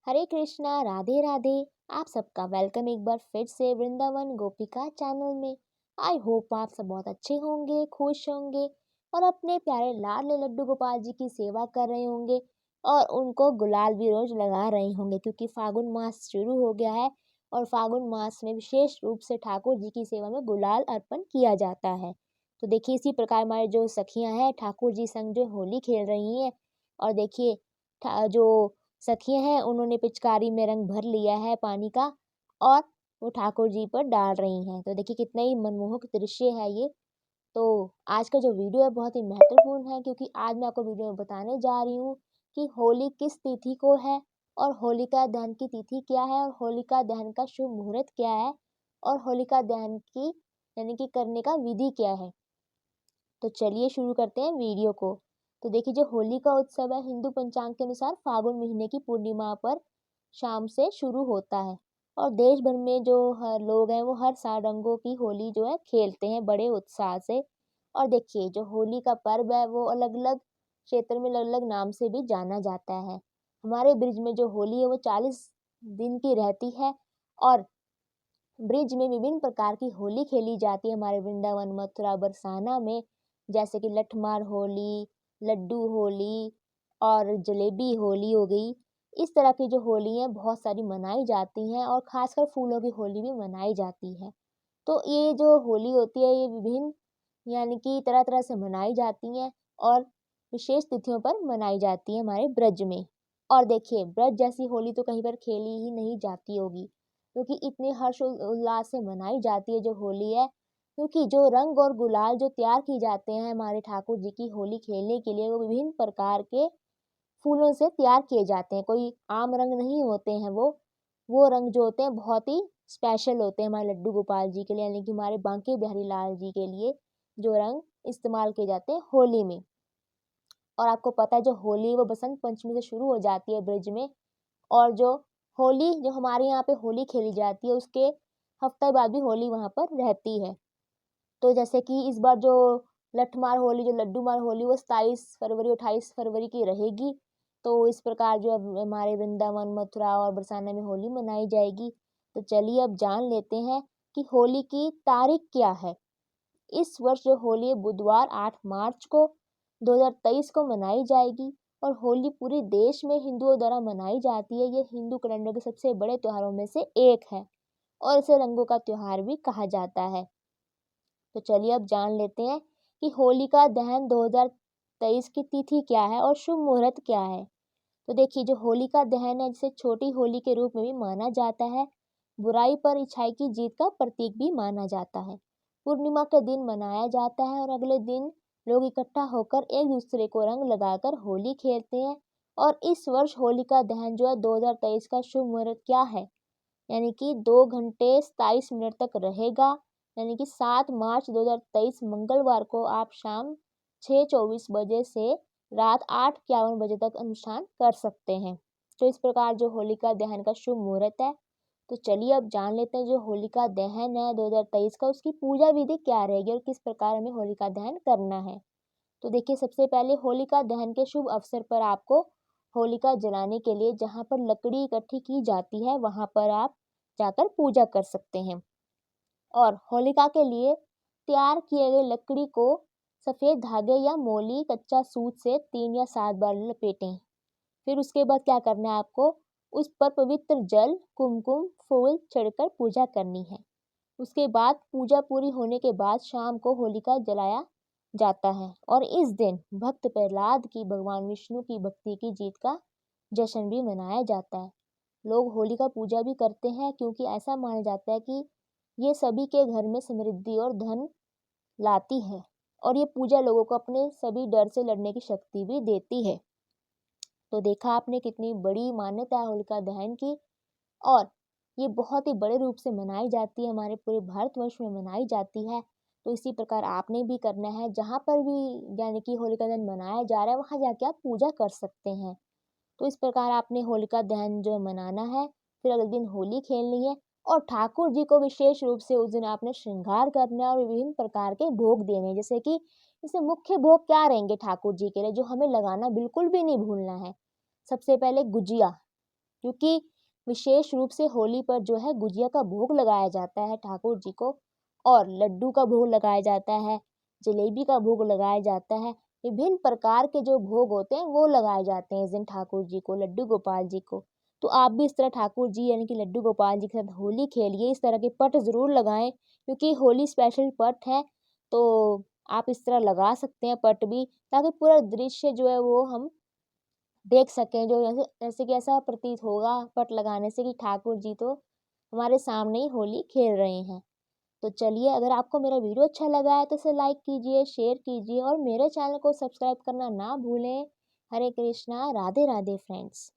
हरे कृष्णा, राधे राधे। आप सबका वेलकम एक बार फिर से वृंदावन गोपिका चैनल में। आई होप आप सब बहुत अच्छे होंगे, खुश होंगे और अपने प्यारे लाडले लड्डू गोपाल जी की सेवा कर रहे होंगे और उनको गुलाल भी रोज लगा रहे होंगे क्योंकि फागुन मास शुरू हो गया है और फागुन मास में विशेष रूप से ठाकुर जी की सेवा में गुलाल अर्पण किया जाता है। तो देखिए इसी प्रकार हमारे जो सखियां हैं ठाकुर जी संग जो होली खेल रही हैं और देखिए जो सखियां हैं उन्होंने पिचकारी में रंग भर लिया है पानी का और वो ठाकुर जी पर डाल रही हैं। तो देखिए कितना ही मनमोहक दृश्य है ये। तो आज का जो वीडियो है बहुत ही महत्वपूर्ण है क्योंकि आज मैं आपको वीडियो में बताने जा रही हूँ कि होली किस तिथि को है और होलिका दहन की तिथि क्या है और होलिका दहन का शुभ मुहूर्त क्या है और होलिका दहन की यानी कि करने का विधि क्या है। तो चलिए शुरू करते हैं वीडियो को। तो देखिए जो होली का उत्सव है हिंदू पंचांग के अनुसार फागुन महीने की पूर्णिमा पर शाम से शुरू होता है और देश भर में जो हर लोग हैं वो हर साल रंगों की होली जो है खेलते हैं बड़े उत्साह से। और देखिए जो होली का पर्व है वो अलग अलग क्षेत्र में अलग अलग नाम से भी जाना जाता है। हमारे ब्रिज में जो होली है वो 40 दिन की रहती है और ब्रिज में विभिन्न प्रकार की होली खेली जाती है हमारे वृंदावन मथुरा बरसाना में, जैसे कि लठमार होली, लड्डू होली और जलेबी होली हो गई। इस तरह की जो होली है बहुत सारी मनाई जाती हैं और खासकर फूलों की होली भी मनाई जाती है। तो ये जो होली होती है ये विभिन्न यानी कि तरह तरह से मनाई जाती हैं और विशेष तिथियों पर मनाई जाती है हमारे ब्रज में। और देखिए ब्रज जैसी होली तो कहीं पर खेली ही नहीं जाती होगी क्योंकि इतने हर्ष उल्लास से मनाई जाती है जो होली है। क्योंकि जो रंग और गुलाल जो तैयार की जाते हैं हमारे ठाकुर जी की होली खेलने के लिए वो विभिन्न प्रकार के फूलों से तैयार किए जाते हैं। कोई आम रंग नहीं होते हैं वो रंग जो होते हैं बहुत ही स्पेशल होते हैं हमारे लड्डू गोपाल जी के लिए यानी कि हमारे बांके बिहारी लाल जी के लिए जो रंग इस्तेमाल किए जाते हैं होली में। और आपको पता है जो होली वो बसंत पंचमी से शुरू हो जाती है ब्रिज में और जो होली जो हमारे यहाँ पे होली खेली जाती है उसके हफ्ते बाद भी होली वहाँ पर रहती है। तो जैसे कि इस बार जो लठमार होली जो लड्डू मार होली वो 27 फरवरी 28 फरवरी की रहेगी। तो इस प्रकार जो अब हमारे वृंदावन मथुरा और बरसाना में होली मनाई जाएगी। तो चलिए अब जान लेते हैं कि होली की तारीख क्या है। इस वर्ष जो होली है बुधवार 8 मार्च को 2023 को मनाई जाएगी और होली पूरे देश में हिंदुओं द्वारा मनाई जाती है। ये हिंदू कैलेंडर के सबसे बड़े त्योहारों में से एक है और इसे रंगों का त्योहार भी कहा जाता है। तो चलिए अब जान लेते हैं कि होलिका दहन 2023 की तिथि क्या है और शुभ मुहूर्त क्या है। तो देखिए जो होलिका दहन है जिसे छोटी होली के रूप में भी माना जाता है, बुराई पर अच्छाई की जीत का प्रतीक भी माना जाता है। पूर्णिमा के दिन मनाया जाता है और अगले दिन लोग इकट्ठा होकर एक दूसरे को रंग लगाकर होली खेलते हैं। और इस वर्ष होलिका दहन जो है 2023 का शुभ मुहूर्त क्या है यानी कि 2 घंटे 27 मिनट तक रहेगा। यानी कि 7 मार्च 2023 मंगलवार को आप शाम 6:24 से रात 8:51 तक अनुष्ठान कर सकते हैं। तो इस प्रकार जो होलिका दहन का शुभ मुहूर्त है। तो चलिए अब जान लेते हैं जो होलिका दहन है 2023 का उसकी पूजा विधि क्या रहेगी और किस प्रकार हमें होलिका दहन करना है। तो देखिए सबसे पहले होलिका दहन के शुभ अवसर पर आपको होलिका जलाने के लिए जहाँ पर लकड़ी इकट्ठी की जाती है वहाँ पर आप जाकर पूजा कर सकते हैं। और होलिका के लिए तैयार किए गए लकड़ी को सफेद धागे या मोली कच्चा सूत से 3 या 7 बार लपेटें। फिर उसके बाद क्या करना है आपको उस पर पवित्र जल कुमकुम फूल चढ़कर पूजा करनी है। उसके बाद पूजा पूरी होने के बाद शाम को होलिका जलाया जाता है और इस दिन भक्त प्रहलाद की भगवान विष्णु की भक्ति की जीत का जश्न भी मनाया जाता है। लोग होली का पूजा भी करते हैं क्योंकि ऐसा माना जाता है कि ये सभी के घर में समृद्धि और धन लाती है और ये पूजा लोगों को अपने सभी डर से लड़ने की शक्ति भी देती है। तो देखा आपने कितनी बड़ी मान्यता है होलिका दहन की और ये बहुत ही बड़े रूप से मनाई जाती है हमारे पूरे भारतवर्ष में मनाई जाती है। तो इसी प्रकार आपने भी करना है जहाँ पर भी यानी कि होलिका दहन मनाया जा रहा है वहाँ जाके आप पूजा कर सकते हैं। तो इस प्रकार आपने होलिका दहन जो मनाना है फिर अगले दिन होली खेलनी है और ठाकुर जी को विशेष रूप से उस दिन आपने श्रृंगार करना है और विभिन्न प्रकार के भोग देने हैं जैसे कि इससे मुख्य भोग क्या रहेंगे ठाकुर जी के लिए जो हमें लगाना बिल्कुल भी नहीं भूलना है। सबसे पहले गुजिया क्योंकि विशेष रूप से होली पर जो है गुजिया का भोग लगाया जाता है ठाकुर जी को, और लड्डू का भोग लगाया जाता है, जलेबी का भोग लगाया जाता है। विभिन्न प्रकार के जो भोग होते हैं वो लगाए जाते हैं इस दिन ठाकुर जी को, लड्डू गोपाल जी को। तो आप भी इस तरह ठाकुर जी यानी कि लड्डू गोपाल जी के साथ होली खेलिए, इस तरह के पट ज़रूर लगाएं, क्योंकि होली स्पेशल पट है। तो आप इस तरह लगा सकते हैं पट भी, ताकि पूरा दृश्य जो है वो हम देख सकें, जो जैसे जैसे कि ऐसा प्रतीत होगा पट लगाने से कि ठाकुर जी तो हमारे सामने ही होली खेल रहे हैं। तो चलिए, अगर आपको मेरा वीडियो अच्छा लगा है तो इसे लाइक कीजिए, शेयर कीजिए और मेरे चैनल को सब्सक्राइब करना ना भूलें। हरे कृष्णा, राधे राधे फ्रेंड्स।